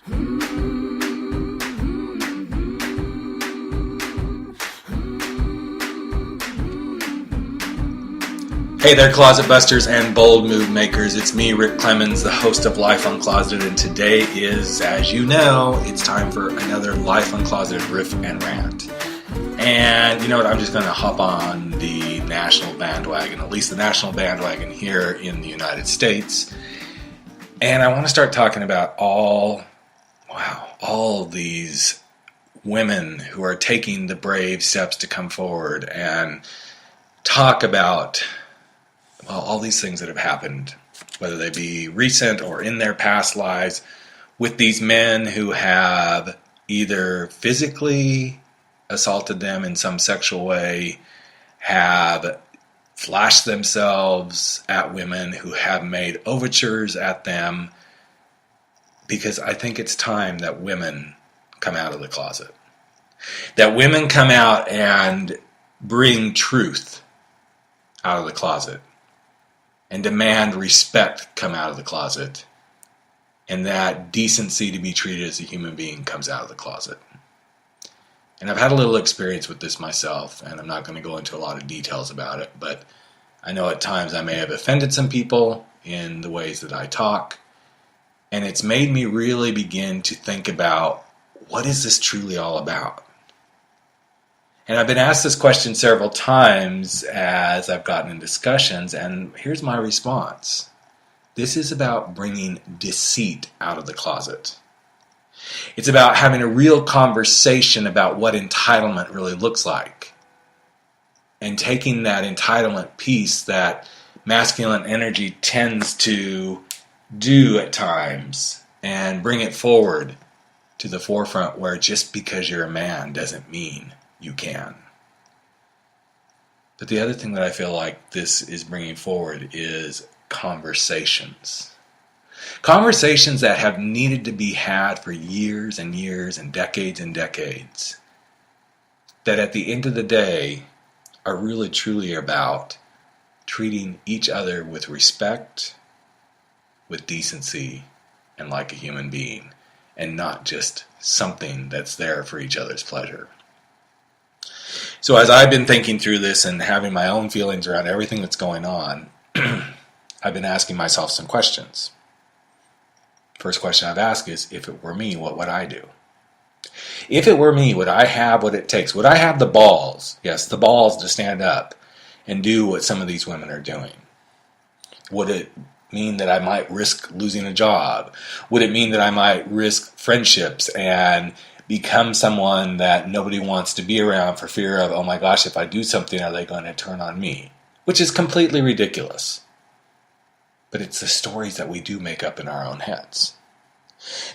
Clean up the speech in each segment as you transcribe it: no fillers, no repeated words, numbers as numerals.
Hey there, closet busters and bold move makers. It's me, Rick Clemons, the host of Life Uncloseted, and today is, as you know, it's time for another Life Uncloseted riff and rant. And you know what? I'm just going to hop on the national bandwagon, at least the national bandwagon here in the United States. And I want to start talking about all these women who are taking the brave steps to come forward and talk about all these things that have happened, whether they be recent or in their past lives, with these men who have either physically assaulted them in some sexual way, have flashed themselves at women, who have made overtures at them, because I think it's time that women come out of the closet. That women come out and bring truth out of the closet. And demand respect come out of the closet. And that decency to be treated as a human being comes out of the closet. And I've had a little experience with this myself, and I'm not going to go into a lot of details about it, but I know at times I may have offended some people in the ways that I talk, and it's made me really begin to think about, what is this truly all about? And I've been asked this question several times as I've gotten in discussions, and here's my response. This is about bringing deceit out of the closet. It's about having a real conversation about what entitlement really looks like. And taking that entitlement piece that masculine energy tends to do at times and bring it forward to the forefront, where just because you're a man doesn't mean you can. But the other thing that I feel like this is bringing forward is conversations. Conversations that have needed to be had for years and years and decades. That at the end of the day are really truly about treating each other with respect, with decency, and like a human being, and not just something that's there for each other's pleasure. So as I've been thinking through this and having my own feelings around everything that's going on, I've been asking myself some questions. First question I've asked is, if it were me, what would I do? If it were me, would I have what it takes? Would I have the balls, yes, the balls to stand up and do what some of these women are doing? Would it mean that I might risk losing a job? Would it mean that I might risk friendships and become someone that nobody wants to be around for fear of, oh my gosh, if I do something, are they going to turn on me? Which is completely ridiculous. But it's the stories that we do make up in our own heads.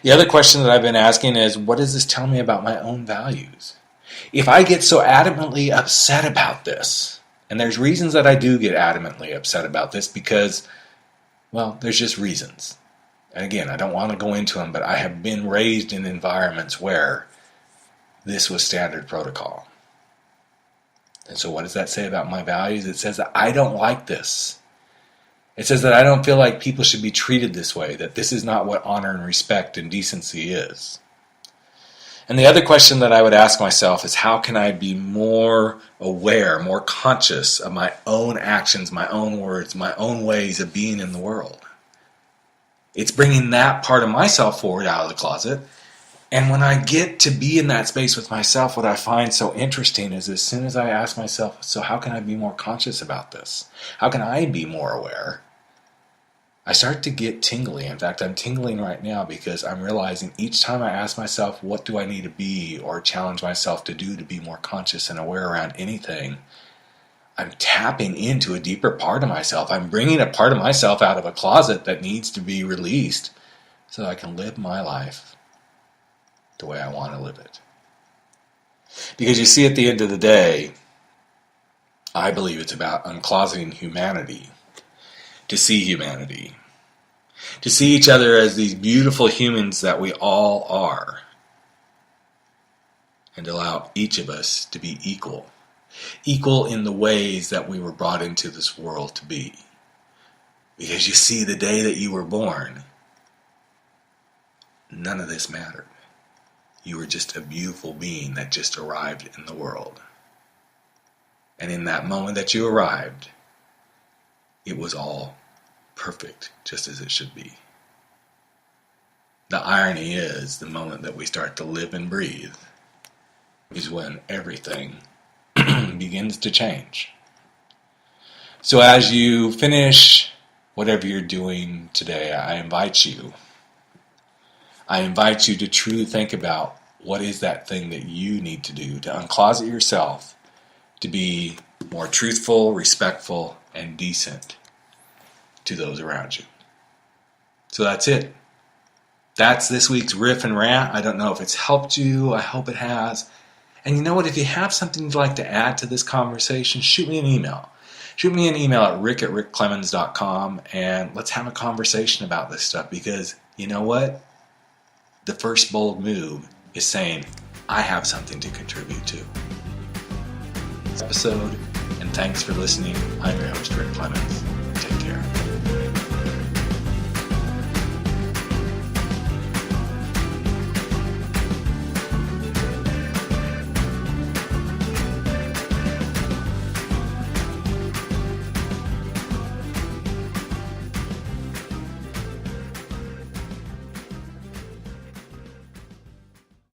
The other question that I've been asking is, what does this tell me about my own values? If I get so adamantly upset about this, and there's reasons that I do get adamantly upset about this because, well, there's just reasons. And again, I don't want to go into them, but I have been raised in environments where this was standard protocol. And so what does that say about my values? It says that I don't like this. It says that I don't feel like people should be treated this way, that this is not what honor and respect and decency is. And the other question that I would ask myself is, how can I be more aware, more conscious of my own actions, my own words, my own ways of being in the world? It's bringing that part of myself forward out of the closet. And when I get to be in that space with myself, what I find so interesting is, as soon as I ask myself, so how can I be more conscious about this? How can I be more aware? I start to get tingly. In fact, I'm tingling right now because I'm realizing each time I ask myself, what do I need to be or challenge myself to do to be more conscious and aware around anything, I'm tapping into a deeper part of myself. I'm bringing a part of myself out of a closet that needs to be released so that I can live my life the way I want to live it. Because you see, at the end of the day, I believe it's about uncloseting humanity, to see humanity, to see each other as these beautiful humans that we all are, and allow each of us to be equal in the ways that we were brought into this world to be. Because you see, the day that you were born, none of this mattered. You were just a beautiful being that just arrived in the world. And in that moment that you arrived, it was all perfect, just as it should be. The irony is, the moment that we start to live and breathe is when everything begins to change. So as you finish whatever you're doing today, I invite you to truly think about what is that thing that you need to do to uncloset yourself to be more truthful, respectful, and decent to those around you. So that's it. That's this week's Riff and Rant. I don't know if it's helped you. I hope it has. And you know what? If you have something you'd like to add to this conversation, shoot me an email. Shoot me an email at rick@rickclemons.com, and let's have a conversation about this stuff, because you know what? The first bold move is saying, I have something to contribute to this episode, and thanks for listening. I'm your host, Rick Clemons.